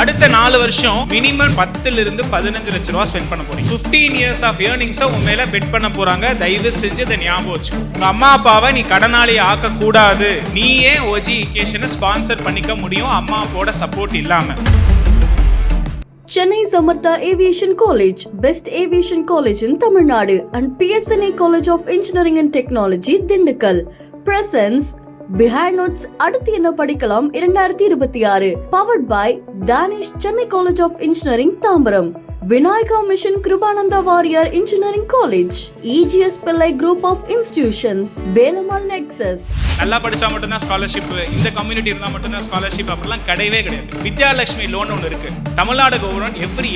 அடுத்த 4 வருஷம் மினிமம் 10 இருந்து 15 லட்ச ரூபா ஸ்பெண்ட் பண்ண போறீங்க. 15 இயர்ஸ் ஆஃப் ஏர்னிங்ஸை உன் மேல பெட் பண்ண போறாங்க. தயவு செஞ்சு இதை ஞாபகம் வச்சுக்கோ. உங்க அம்மா அப்பாவை நீ கடனாளி ஆக்க கூடாது. நீயே ஓஜி எஜுகேஷனை ஸ்பான்சர் பண்ணிக்க முடியும் அம்மா அப்பாவோட சப்போர்ட் இல்லாம. Chennai Samartha Aviation College, best aviation college in Tamil Nadu, and PSNA College of Engineering and Technology, Dindigul. Presents Behind Notes அடுத்து என்ன படிக்கலாம் 2026, powered by Danish Chennai College of Engineering, Tambaram, Vinayaka Mission Kribananda Warrior Engineering College, EGS Pillai Group of Institutions, Velamal Nexus. நல்லா படிச்சா மட்டும்தான் scholarship, இந்த community இருந்தா மட்டும்தான் scholarship அப்படிலாம் கிடையவே கிடையாது. வித்யாலட்சுமி லோன் ஒன்று இருக்கு. Tamil Nadu government every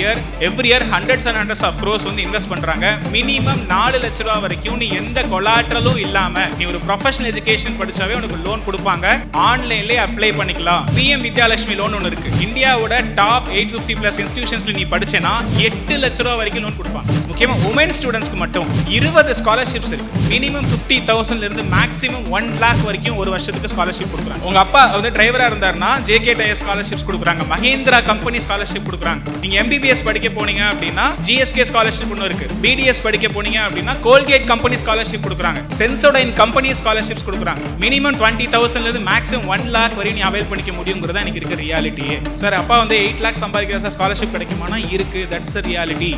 year hundreds and hundreds of crores வந்து இன்வெஸ்ட் பண்றாங்க. மினிமம் 4 லட்ச ரூபா வரைக்கும் நீ எந்த கொலாட்ரலும் இல்லாம நீ ஒரு ப்ரொஃபஷனல் எஜுகேஷன் படிச்சாவே உனக்கு லோன் கொடுப்பாங்க. ஆன்லைன்லேயே அப்ளை பண்ணிக்கலாம். பிஎம் வித்யாலட்சுமி லோன் ஒன்று இருக்கு. இந்தியாவோட டாப் 850+ இன்ஸ்டிடியூஷன்ஸ்ல நீ படிச்சேன்னா 8 லட்ச ரூபா வரைக்கும் லோன் கொடுப்பாங்க. முக்கியமா உமன் ஸ்டூடெண்ட்ஸ்க்கு மட்டும் 20 ஸ்காலர்ஷிப்ஸ் இருக்கு. மினிமம் 50,000 இருந்து மேக்ஸிமம் 1 lakh வரைக்கும் ஒரு வருஷத்துக்கு ஸ்காலர்ஷிப் கொடுக்குறாங்க. உங்க அப்பா வந்து டிரைவரா இருந்தாருன்னா ஜேகே டயர் ஸ்காலர்ஷிப்ஸ் கொடுக்குறாங்க. மஹேந்திரா கம்பெனி ஸ்காலர்ஷிப் கொடுக்குறாங்க. நீங்க எம்பிபிஎஸ் படிக்க போனீங்க அப்படின்னா ஜிஎஸ்கே ஸ்காலர்ஷிப் ஒன்று இருக்கு. பிடிஎஸ் படிக்க போனீங்க அப்படின்னா கோல்கேட் கம்பெனி ஸ்காலர்ஷிப் கொடுக்குறாங்க. சென்சோடைன் கம்பெனி ஸ்காலர்ஷிப்ஸ் கொடுக்குறாங்க. மினிமம் 20,000 இருந்து மேக்ஸிமம் 1 lakh வரையும் நீ அவைல் பண்ணிக்க முடியுங்கிறதா எனக்கு இருக்க ரியாலிட்டியே. சார் அப்பா வந்து 8 lakh சம்பாதிக்கிற ஸ்காலர்ஷிப் கிடைக்குமானா இருக்கு. That's the reality.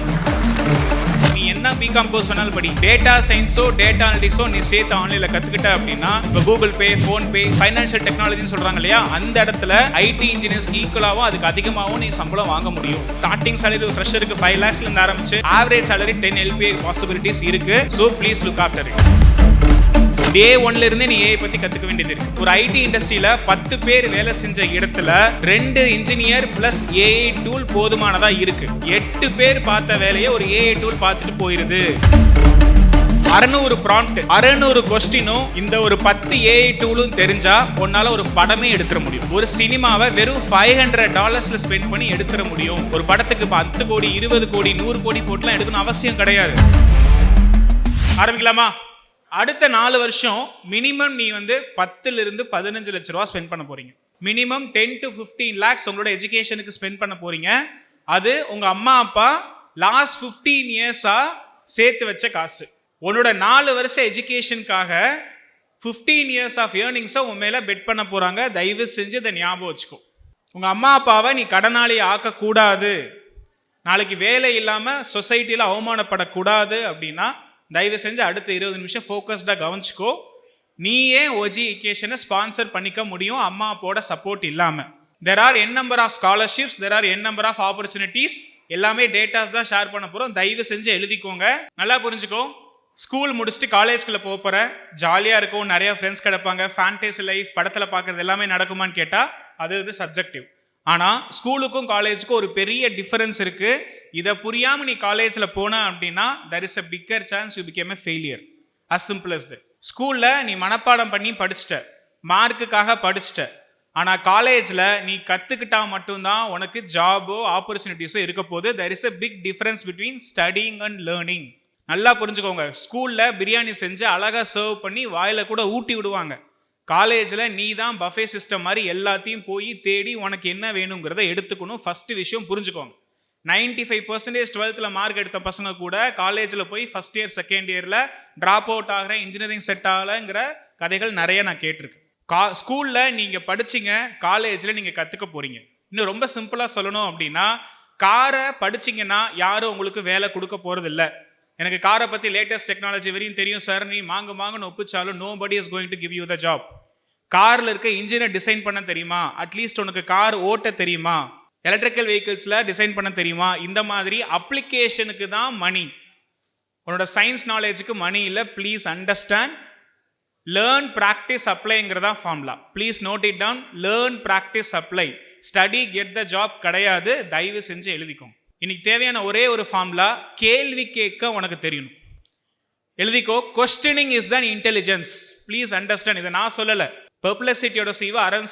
நீ என்ன பிகாம் கோர்ஸ் வேணாலும் படி, டேட்டா சயின்ஸோ டேட்டா அனலிட்டிக்ஸோ நீ சேர்த்து ஆன்லைன்ல கத்துக்கிட்ட அப்படின்னா இப்போ Google Pay, PhonePe, financial டெக்னாலஜின்னு சொல்றாங்க இல்லையா, அந்த இடத்துல ஐடி இன்ஜினியர்ஸ்க்கு ஈக்குவலாகவும் அதுக்கு அதிகமாகவும் நீ சம்பளம் வாங்க முடியும். ஸ்டார்டிங் சாலரி ஃப்ரெஷருக்கு 5 lakhsல இருந்து ஆரம்பிச்சு ஆவரேஜ் சாலரி 10 LPA பாசிபிலிட்டிஸ் இருக்கு. So please look after it. Day 1ல இருந்தே நீ ஏஐ பத்தி கத்துக்க வேண்டியது இருக்கு. ஒரு ஐடி இண்டஸ்ட்ரியில 10 பேர் வேலை செஞ்ச இடத்துல 2 இன்ஜினியர் பிளஸ் ஏஐ டூல் போதுமானதா இருக்கு. 8 பேர் பார்த்த வேலையை ஒரு ஏஐ டூல் பார்த்துட்டு போயிருது. 600 ப்ராம்ப்ட், 600 கொஸ்டினும் இந்த ஒரு 10 ஏஐ டூலும் தெரிஞ்சா உன்னால ஒரு படமே எடுத்துட முடியும். ஒரு சினிமாவை வெறும் $500 ஸ்பெண்ட் பண்ணி எடுத்துட முடியும். ஒரு படத்துக்கு 10 கோடி, 20 கோடி, 100 கோடி போட்டுலாம் எடுக்கணும் அவசியம் கிடையாது. ஆரம்பிக்கலாமா? அடுத்த 4 வருஷம் மினிமம் நீ வந்து 10 இருந்து 15 லட்ச ரூபா ஸ்பெண்ட் பண்ண போறீங்க. மினிமம் 10 to 15 lakhs உங்களோட எஜுகேஷனுக்கு ஸ்பெண்ட் பண்ண போறீங்க. அது உங்க அம்மா அப்பா லாஸ்ட் 15 இயர்ஸா சேர்த்து வச்ச காசு. உன்னோட 4 வருஷ எஜுகேஷனுக்காக 15 இயர்ஸ் ஆஃப் ஏர்னிங்ஸை உன் மேல பெட் பண்ண போறாங்க. தயவு செஞ்சு இதை ஞாபகம் வச்சுக்கோ. உங்க அம்மா அப்பாவை நீ கடனாளி ஆக்க கூடாது. நாளைக்கு வேலை இல்லாம சொசைட்டில அவமானப்படக்கூடாது அப்படின்னா தயவு செஞ்சு அடுத்த 20 நிமிஷம் ஃபோக்கஸ்டாக கவனிச்சுக்கோ. நீயே ஓஜி எஜுகேஷனை ஸ்பான்சர் பண்ணிக்க முடியும் அம்மா அப்பாவோட சப்போர்ட் இல்லாமல். There are n number of scholarships, there are n number of opportunities. எல்லாமே டேட்டாஸ் தான் ஷேர் பண்ண போகிறோம். தயவு செஞ்சு எழுதிக்கோங்க. நல்லா புரிஞ்சுக்கோ. ஸ்கூல் முடிச்சுட்டு காலேஜ்குள்ளே போக போகிறேன், ஜாலியாக இருக்கும், நிறைய ஃப்ரெண்ட்ஸ் கிடப்பாங்க, ஃபேண்டசி லைஃப், படத்தில் பார்க்குறது எல்லாமே நடக்குமான்னு கேட்டால் அது சப்ஜெக்டிவ். ஆனால் ஸ்கூலுக்கும் காலேஜுக்கும் ஒரு பெரிய டிஃபரன்ஸ் இருக்குது. இதை புரியாமல் நீ காலேஜில் போன அப்படின்னா there is a bigger chance you became a failure. as simple as that. ஸ்கூலில் நீ மனப்பாடம் பண்ணி படிச்சிட்ட, மார்க்குக்காக படிச்சிட்ட. ஆனால் காலேஜில் நீ கற்றுக்கிட்டா மட்டும்தான் உனக்கு ஜாபோ ஆப்பர்ச்சுனிட்டிஸோ இருக்க போது. there is a big difference between studying and learning. நல்லா புரிஞ்சுக்கோங்க. ஸ்கூலில் பிரியாணி செஞ்சு அழகாக சர்வ் பண்ணி வாயில் கூட ஊட்டி விடுவாங்க. காலேஜில் நீ தான் பஃபே சிஸ்டம் மாதிரி எல்லாத்தையும் போய் தேடி உனக்கு என்ன வேணுங்கிறத எடுத்துக்கணும். ஃபர்ஸ்ட் விஷயம் புரிஞ்சுக்கோங்க. 95% 12th மார்க் எடுத்த பசங்க கூட காலேஜில் போய் ஃபர்ஸ்ட் இயர் செகண்ட் இயரில் ட்ராப் அவுட் ஆகிற, இன்ஜினியரிங் செட் ஆகலைங்கிற கதைகள் நிறைய நான் கேட்டிருக்கேன். ஸ்கூலில் நீங்கள் படிச்சிங்க, காலேஜில் நீங்கள் கற்றுக்க போகிறீங்க. இன்னும் ரொம்ப சிம்பிளாக சொல்லணும் அப்படின்னா, காரை படிச்சிங்கன்னா யாரும் உங்களுக்கு வேலை கொடுக்க போகிறதில்ல. எனக்கு காரை பற்றி லேட்டஸ்ட் டெக்னாலஜி வரையும் தெரியும் சார், நீ மாங்குன்னு ஒப்பிச்சாலும் nobody is going to give you the job. காரில் இருக்க இன்ஜினை டிசைன் பண்ண தெரியுமா? அட்லீஸ்ட் உனக்கு கார் ஓட்ட தெரியுமா? எலக்ட்ரிக்கல் வெஹிக்கிள்ஸில் டிசைன் பண்ண தெரியுமா? இந்த மாதிரி அப்ளிகேஷனுக்கு தான் மணி. உன்னோட சயின்ஸ் நாலேஜுக்கு மணி இல்லை. Please understand. லேர்ன் ப்ராக்டிஸ் அப்ளைங்கிறதா formula. Please note it down. Learn practice apply. Study get the job கிடையாது. தயவு செஞ்சு எழுதிக்கோங்க. இன்னைக்கு தேவையான ஒரே ஒரு ஃபார்முலா, கேள்வி கேட்க உனக்கு தெரியணும். எழுதிக்கோ. Questioning is the intelligence. Please understand. இதை நான் சொல்லலை. பெர்ப்ளெக்சிட்டியோட சிவா அரவிந்த்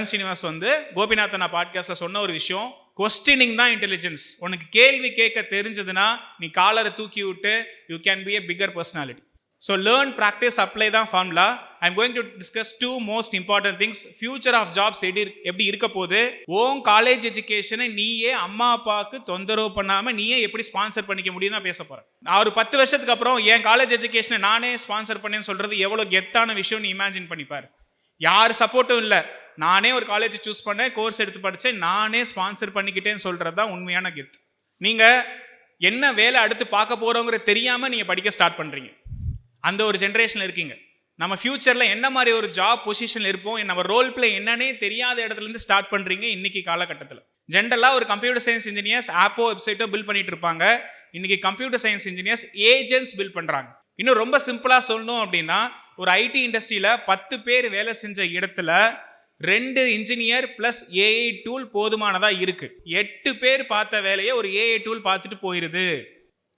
ஸ்ரீனிவாஸ் வந்து கோபிநாத்தன் பாட்காஸ்ட்ல சொன்ன ஒரு விஷயம், கொஸ்டினிங் தான் இன்டெலிஜென்ஸ். உனக்கு கேள்வி கேட்க தெரிஞ்சதுன்னா நீ காலரை தூக்கி விட்டு you can be a bigger personality. So learn practice apply தான் formula. I am going to discuss 2 most important things. Future of jobs எப்படி இருக்க போது, ஓன் காலேஜ் எஜுகேஷனை நீயே அம்மா அப்பாவுக்கு தொந்தரவு பண்ணாம நீயே எப்படி ஸ்பான்சர் பண்ணிக்க முடியும் தான் பேச போறேன். நான் ஒரு 10 வருஷத்துக்கு அப்புறம் என் காலேஜ் எஜுகேஷனை நானே ஸ்பான்சர் பண்ணேன்னு சொல்றது எவ்வளவு கெத்தான விஷயம் நீ இமேஜின் பண்ணிப்பாரு. யார் சப்போர்ட்டும் இல்லை, நானே ஒரு காலேஜ் சூஸ் பண்ணேன், கோர்ஸ் எடுத்து படித்தேன், நானே ஸ்பான்சர் பண்ணிக்கிட்டேன்னு சொல்கிறது தான் உண்மையான கெத்து. நீங்கள் என்ன வேலை அடுத்து பார்க்க போகிறோங்கிற தெரியாமல் நீங்கள் படிக்க ஸ்டார்ட் பண்ணுறீங்க. அந்த ஒரு ஜென்ரேஷனில் இருக்கீங்க. நம்ம ஃப்யூச்சரில் என்ன மாதிரி ஒரு ஜாப் பொசிஷனில் இருப்போம், நம்ம ரோல் பிளே என்னன்னே தெரியாத இடத்துலேருந்து ஸ்டார்ட் பண்ணுறீங்க இன்னைக்கு காலகட்டத்தில். ஜென்ரலாக ஒரு கம்ப்யூட்டர் சயின்ஸ் இன்ஜினியர்ஸ் ஆப்போ வெப்சைட்டோ பில்ட் பண்ணிட்டு இருப்பாங்க. இன்னைக்கு computer science engineers agents build பண்ணுறாங்க. இன்னும் ரொம்ப சிம்பிளாக சொல்லணும் அப்படின்னா, ஒரு ஐடி இண்டஸ்ட்ரியில் 10 பேர் வேலை செஞ்ச இடத்துல 2 இன்ஜினியர் ப்ளஸ் ஏஐ டூல் போதுமானதாக இருக்குது. 8 பேர் பார்த்த வேலையை ஒரு ஏஐ டூல் பார்த்துட்டு போயிடுது.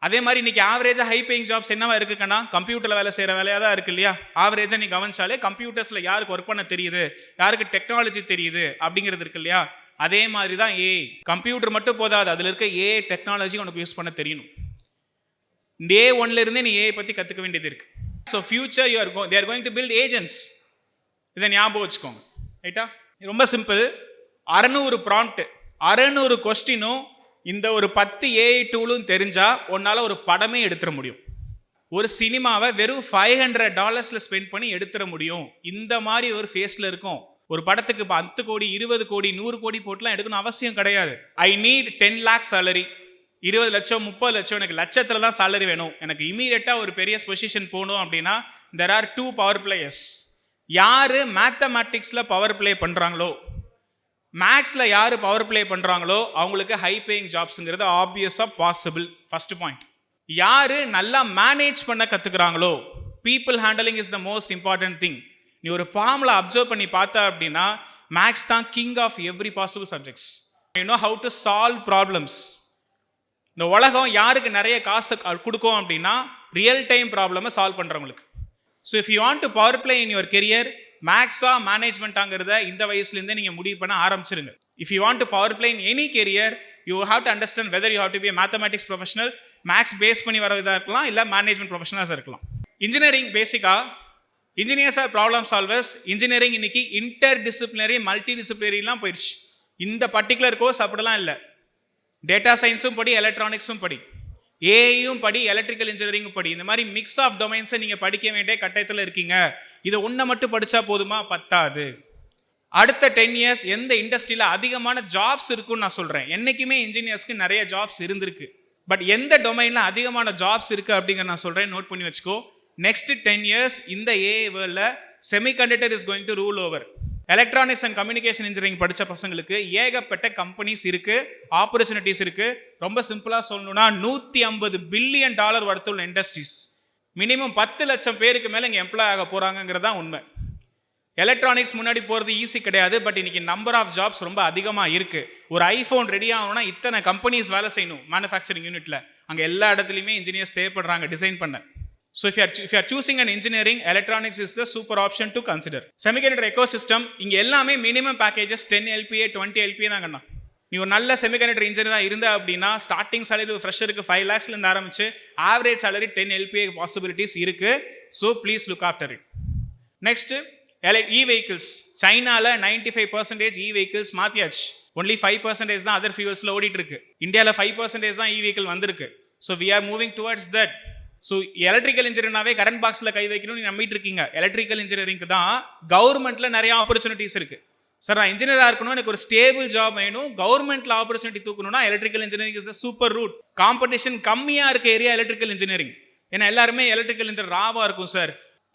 அதே மாதிரி இன்னைக்கு ஆவரேஜாக ஹை பேயிங் ஜாப்ஸ் என்னவா இருக்குன்னா, கம்ப்யூட்டரில் வேலை செய்கிற வேலையாக தான் இருக்கு இல்லையா. ஆவரேஜாக நீ கவனிச்சாலே கம்ப்யூட்டர்ஸில் யாருக்கு ஒர்க் பண்ண தெரியுது, யாருக்கு டெக்னாலஜி தெரியுது அப்படிங்கிறது இருக்கு இல்லையா. அதே மாதிரி தான் ஏஐ. கம்ப்யூட்டர் மட்டும் போதாது, அதில் இருக்க ஏஐ டெக்னாலஜி உனக்கு யூஸ் பண்ண தெரியணும். டே 1ல இருந்தே நீ ஏஐ பற்றி கற்றுக்க வேண்டியது இருக்கு. So future they are going to build agents. இதை ஞாபகம் வச்சுக்கோங்க, ரைட்டா? ரொம்ப சிம்பிள். 600 ப்ராம்ப்ட், 600 கொஸ்டினும் இந்த ஒரு 10 ஏஐ டூலும் தெரிஞ்சா உன்னால ஒரு படமே எடுத்துட முடியும். ஒரு சினிமாவை வெறும் $500 ஸ்பெண்ட் பண்ணி எடுத்துட முடியும். இந்த மாதிரி ஒரு ஃபேஸில் இருக்கும். ஒரு படத்துக்கு 10 கோடி 20 கோடி 100 கோடி போட்டுலாம் எடுக்கணும் அவசியம் கிடையாது. ஐ நீட் 10 lakh salary, 20 லட்சம் 30 லட்சம், எனக்கு லட்சத்தில் தான் சேலரி வேணும், எனக்கு இமீடியட்டாக ஒரு பெரிய பொசிஷன் போகணும் அப்படின்னா there are 2 பவர் பிளேயர்ஸ். யார் மேத்தமேட்டிக்ஸில் பவர் பிளே பண்ணுறாங்களோ, மேக்ஸில் யார் பவர் பிளே பண்ணுறாங்களோ அவங்களுக்கு ஹை பேயிங் ஜாப்ஸுங்கிறது ஆப்வியஸாக பாசிபிள். First point. யார் நல்லா மேனேஜ் பண்ண கற்றுக்குறாங்களோ, people handling is the most important thing. நீ ஒரு ஃபார்முலா அப்சர்வ் பண்ணி பார்த்தா அப்படின்னா மேக்ஸ் தான் king of every possible subjects. You know how to solve problems. இந்த உலகம் யாருக்கு நிறைய காசு கொடுக்கும் அப்படின்னா ரியல் டைம் ப்ராப்ளமை சால்வ் பண்ணுறவங்களுக்கு. So if you want to power play in your career, மேக்ஸா மேனேஜ்மெண்ட்டாங்கிறத இந்த வயசுலேருந்தே நீங்கள் முடிவு பண்ண ஆரம்பிச்சிருங்க. If you want to power play in any career, you have to understand whether you have to be mathematics professional, maths base பண்ணி வரதாக இருக்கலாம், இல்லை மேனேஜ்மெண்ட் ப்ரொஃபஷனலாக இருக்கலாம். இன்ஜினியரிங் பேசிக்காக engineers are problem solvers. Engineering இன்னைக்கு இன்டர் டிசிப்ளினரி மல்டி டிசிப்ளினரிலாம் போயிடுச்சு. இந்த பர்டிகுலர் கோர்ஸ் அப்படிலாம் இல்லை. டேட்டா சயின்ஸும் படி, எலக்ட்ரானிக்ஸும் படி, ஏஐயும் படி, எலக்ட்ரிக்கல் இன்ஜினியரிங்கும் படி. இந்த மாதிரி மிக்ஸ் ஆஃப் டொமைன்ஸை நீங்கள் படிக்க வேண்டிய கட்டாயத்தில் இருக்கீங்க. இதை ஒன்றை மட்டும் படித்தா போதுமா? பத்தாது. அடுத்த 10 years எந்த இண்டஸ்ட்ரியில் அதிகமான ஜாப்ஸ் இருக்குன்னு நான் சொல்கிறேன். என்றைக்குமே இன்ஜினியர்ஸ்க்கு நிறைய ஜாப்ஸ் இருந்திருக்கு. பட் எந்த டொமைனில் அதிகமான ஜாப்ஸ் இருக்குது அப்படிங்கிற நான் சொல்கிறேன், நோட் பண்ணி வச்சுக்கோ. நெக்ஸ்ட் 10 years இந்த ஏஐ வேர்ல்டில் semiconductor is going to rule over. Electronics and communication engineering படித்த பசங்களுக்கு ஏகப்பட்ட கம்பெனிஸ் இருக்குது, ஆப்பர்ச்சுனிட்டிஸ் இருக்குது. ரொம்ப சிம்பிளாக சொல்லணும்னா $150 பில்லியன் வர்த்துள்ள இண்டஸ்ட்ரீஸ். மினிமம் 10 லட்சம் பேருக்கு மேலே இங்கே எம்ப்ளாய் ஆக போகிறாங்கிறது தான் உண்மை. எலக்ட்ரானிக்ஸ் முன்னாடி போகிறது ஈஸி கிடையாது. பட் இன்னைக்கு நம்பர் ஆஃப் ஜாப்ஸ் ரொம்ப அதிகமாக இருக்குது. ஒரு ஐஃபோன் ரெடி ஆகணும்னா இத்தனை கம்பெனிஸ் வேலை செய்யணும் மேனுஃபேக்சரிங் யூனிட்டில். அங்கே எல்லா இடத்துலையுமே இன்ஜினியர்ஸ் தேவைப்படுறாங்க டிசைன் பண்ண. So if you are choosing an engineering, electronics is the super option to consider. Semiconductor ecosystem இங்க எல்லாமே minimum packages 10 LPA 20 LPA தான் கண்ணா. நீ ஒரு நல்ல செமிகண்டக்டர் இன்ஜினியராக இருந்த அப்படின்னா ஸ்டார்டிங் சேலரி ஒரு ஃப்ரெஷருக்கு 5 lakhsலேருந்து ஆரம்பிச்சு ஆவரேஜ் சேலரி 10 LPA பாசிபிலிட்டிஸ் இருக்கு. So please look after it. Next E vehicles. சைனாவில் 95% இ வெஹிக்கிள்ஸ் மாற்றியாச்சு. ஒன்லி 5% தான் அதர் ஃபியூல்ஸில் ஓடிட்டு இருக்கு. இந்தியாவில் 5% தான் இ வெஹிக்கிள் வந்திருக்கு. So we are moving towards that. So electrical இன்ஜினியர்னாவே கரண்ட் பாக்ஸில் கை வைக்கணும்னு நம்பிட்டு இருக்கீங்க. எலக்ட்ரிக்கல் இன்ஜினியரிங்க்கு தான் கவர்மெண்ட்டில் நிறைய ஆப்பர்ச்சுனிட்டிஸ் இருக்குது. சார் நான் இன்ஜினியராக இருக்கணும், எனக்கு ஒரு ஸ்டேபிள் ஜாப் வேணும், கவர்மெண்ட்டில் ஆப்பர்ச்சுனிட்டி தூக்கணும்னா electrical engineering is the super route. Competition கம்மியாக இருக்க ஏரியா எலக்ட்ரிக்கல் இன்ஜினியரிங். ஏன்னா எல்லாருமே எலக்ட்ரிக்கல் இன்ஜினியர் ராவாக இருக்கும் சார்.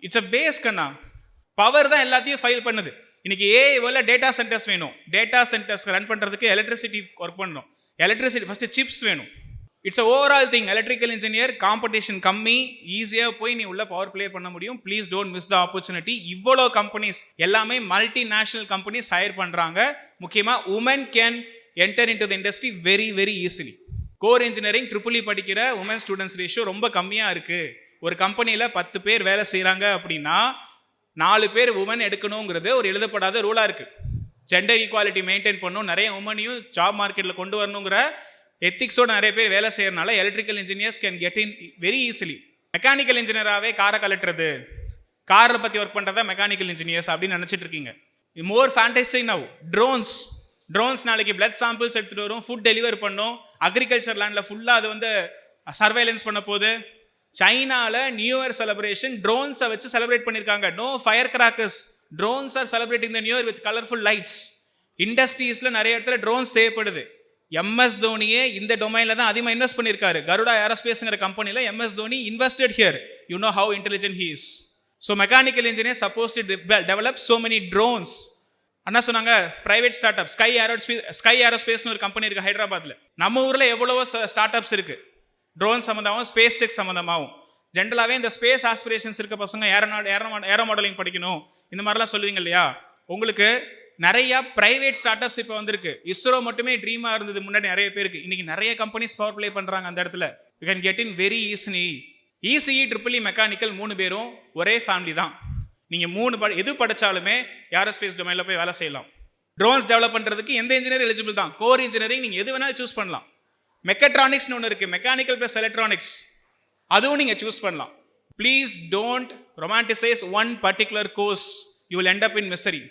இட்ஸ் அ பேஸ் கண்ணா. பவர் தான் எல்லாத்தையும் ஃபைல் பண்ணுது. இன்னைக்கு ஏஐ டேட்டா சென்டர்ஸ் வேணும். டேட்டா சென்டர்ஸ் ரன் பண்ணுறதுக்கு எலக்ட்ரிசிட்டி ஒர்க் பண்ணணும். எலக்ட்ரிசிட்டி ஃபஸ்ட்டு சிப்ஸ் வேணும். It's a overall thing. Electrical engineer competition கம்மி, ஈஸியாக போய் நீ உள்ள பவர் பிளே பண்ண முடியும். Please don't miss the opportunity. இவ்வளோ கம்பெனிஸ் எல்லாமே மல்டி நேஷனல் கம்பெனிஸ் ஹையர் பண்ணுறாங்க. முக்கியமாக women can enter into the industry very very easily. Core engineering triple படிக்கிற உமன் ஸ்டூடெண்ட்ஸ் ரேஷியோ ரொம்ப கம்மியாக இருக்குது. ஒரு கம்பெனியில் 10 பேர் வேலை செய்கிறாங்க அப்படின்னா 4 பேர் உமன் எடுக்கணுங்கிறது ஒரு எழுதப்படாத ரூலாக இருக்குது. ஜெண்டர் ஈக்குவாலிட்டி மெயின்டைன் பண்ணணும், நிறைய உமனையும் ஜாப் மார்க்கெட்டில் கொண்டு வரணுங்கிற எத்திக்ஸோட நிறைய பேர் வேலை செய்யறதுனால electrical engineers can get in very easily. Mechanical இன்ஜினியராகவே காரை கலட்டுறது, காரை பற்றி ஒர்க் பண்ணுறதா மெக்கானிக்கல் இன்ஜினியர்ஸ் அப்படின்னு நினச்சிட்டு இருக்கீங்க. மோர் ஃபேண்டசி நவ். ட்ரோன்ஸ் நாளைக்கு பிளட் சாம்பிள்ஸ் எடுத்துகிட்டு வரும், ஃபுட் டெலிவர் பண்ணும், அக்ரிகல்ச்சர் லேண்டில் ஃபுல்லாக அது வந்து சர்வைலன்ஸ் பண்ண போகுது. சைனாவில் நியூ இயர் செலிப்ரேஷன் ட்ரோன்ஸை வச்சு செலிப்ரேட் பண்ணியிருக்காங்க. No fire crackers, drones are celebrating the new year with colourful lights. இண்டஸ்ட்ரீஸில் நிறைய இடத்துல ட்ரோன்ஸ் தேவைப்படுது. எம்எஸ் தோனியே இந்த டொமைனில் தான் அதிகமாக இன்வெஸ்ட் பண்ணியிருக்காரு. கருடா ஏரோஸ்பேஸ்ங்கிற கம்பெனியில் MS Dhoni invested here. You know how intelligent he is. So mechanical engineer suppose to develop so many drones. அண்ணா சொன்னாங்க பிரைவேட் ஸ்டார்ட் அப் ஸ்கை ஏரோஸ்பேஸ்னு ஒரு கம்பெனி இருக்குது ஹைதராபாத்தில். நம்ம ஊரில் எவ்வளவோ ஸ்டார்ட் அப்ஸ் இருக்குது, ட்ரோன் சம்மந்தமாகவும் ஸ்பேஸ் டெக் சம்மந்தமாகவும். ஜென்ரலாகவே இந்த ஸ்பேஸ் ஆஸ்பிரேஷன்ஸ் இருக்க பசங்க ஏரோ மாடலிங் படிக்கணும் இந்த மாதிரிலாம் சொல்லுவீங்க இல்லையா. உங்களுக்கு நிறைய பிரைவேட் ஸ்டார்ட் அப்ஸ் இப்போ வந்திருக்கு. இஸ்ரோ மட்டுமே ட்ரீமாக இருந்தது முன்னாடி நிறைய பேருக்கு. இன்னைக்கு நிறைய கம்பெனிஸ் பவர் பிளே பண்ணுறாங்க அந்த இடத்துல. You can get in very easily. ECE triple E mechanical 3 பேரும் ஒரே ஃபேமிலி தான். நீங்கள் 3 எது படித்தாலுமே ஏரோஸ்பேஸ் டொமைனில் போய் வேலை செய்யலாம். ட்ரோன்ஸ் டெவலப் பண்ணுறதுக்கு எந்த இன்ஜினியர் எலிஜிபிள் தான். கோர் இன்ஜினியரிங் நீங்கள் எது வேணாலும் சூஸ் பண்ணலாம். மெக்கட்ரானிக்ஸ்னு ஒன்று இருக்குது, மெக்கானிக்கல் ப்ளஸ் எலக்ட்ரானிக்ஸ், அதுவும் நீங்கள் சூஸ் பண்ணலாம். Please don't romanticise one particular course, you will end up in misery.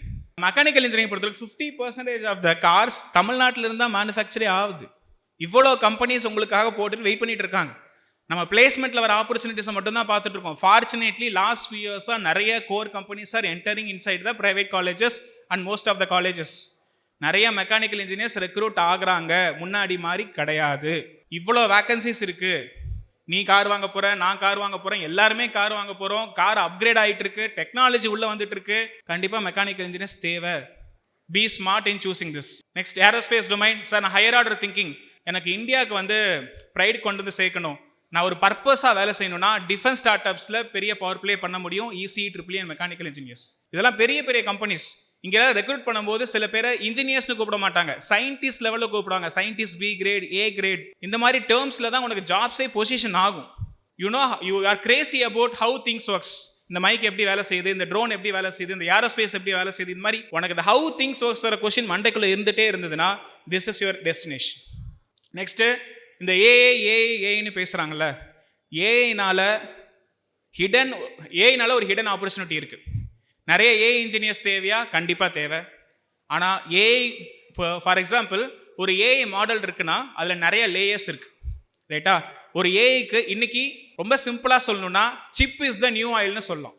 Mechanical engineering பொறுத்தவரைக்கும் 50% ஆஃப் த கார்ஸ் தமிழ்நாட்டில் இருந்தால் மேனுஃபேக்சரே ஆகுது. இவ்வளோ கம்பெனிஸ் உங்களுக்காக போட்டுட்டு வெயிட் பண்ணிட்டு இருக்காங்க. நம்ம பிளேஸ்மெண்ட்டில் வர ஆப்பர்ச்சுனிட்டிஸை மட்டும் தான் பார்த்துட்டு இருக்கோம். ஃபார்ச்சுனேட்லி லாஸ்ட் ஃபியூ இயர்ஸாக நிறைய core companies are entering inside the private colleges and most of the colleges. நிறைய மெக்கானிக்கல் இன்ஜினியர்ஸ் ரெக்ரூட் ஆகுறாங்க, முன்னாடி மாதிரி கிடையாது. இவ்வளோ வேக்கன்சிஸ் இருக்குது. நீ கார் வாங்க போகிற, நான் கார் வாங்க போகிறேன், எல்லாருமே கார் வாங்க போகிறோம். கார் அப்கிரேட் ஆகிட்டு இருக்கு, டெக்னாலஜி உள்ளே வந்துட்டு இருக்கு. கண்டிப்பாக மெக்கானிக்கல் இன்ஜினியர்ஸ் தேவை. Be smart in choosing this. Next aerospace domain. Sir நான் ஹையர் ஆர்டர் திங்கிங், எனக்கு இந்தியாவுக்கு வந்து ப்ரைட் கொண்டு வந்து சேர்க்கணும், நான் ஒரு பர்பஸாக வேலை செய்யணும்னா டிஃபென்ஸ் ஸ்டார்ட் அப்ஸில் பெரிய பவர் பிளே பண்ண முடியும். ECE triple and mechanical engineers இதெல்லாம் பெரிய பெரிய கம்பெனிஸ். இங்கெல்லாம் ரெக்ரூட் பண்ணும்போது சில பேரை இன்ஜினியர்ஸ்னு கூப்பிட மாட்டாங்க, சயின்டிஸ்ட் லெவலில் கூப்பிடுவாங்க. சயின்டிஸ்ட் பி கிரேட், ஏ கிரேட், இந்த மாதிரி டேர்ம்ஸில் தான் உனக்கு ஜாப்ஸே பொசிஷன் ஆகும். You are crazy about how things works. இந்த மைக் எப்படி வேலை செய்யுது, இந்த ட்ரோன் எப்படி வேலை செய்யுது, இந்த ஏரோஸ்பேஸ் எப்படி வேலை செய்யுது, இந்த மாதிரி உனக்கு இந்த ஹவு திங்ஸ் ஒர்க்ஸ் வர கொஸ்டின் மண்டைக்குள்ளே இருந்துகிட்டே இருந்ததுன்னா this is your destination. Next இந்த ஏஐன்னு பேசுகிறாங்கல்ல, ஏஐனால ஒரு ஹிடன் ஆப்பர்ச்சுனிட்டி இருக்குது. நிறைய ஏஐ இன்ஜினியர்ஸ் தேவையா? கண்டிப்பாக தேவை. ஆனால் ஏஐ இப்போ ஃபார் எக்ஸாம்பிள் ஒரு ஏஐ மாடல் இருக்குன்னா அதில் நிறைய லேயர்ஸ் இருக்குது, ரைட்டா? ஒரு ஏஐக்கு இன்னைக்கு ரொம்ப சிம்பிளாக சொல்லணும்னா சிப் இஸ் த நியூ ஆயில்னு சொல்லலாம்.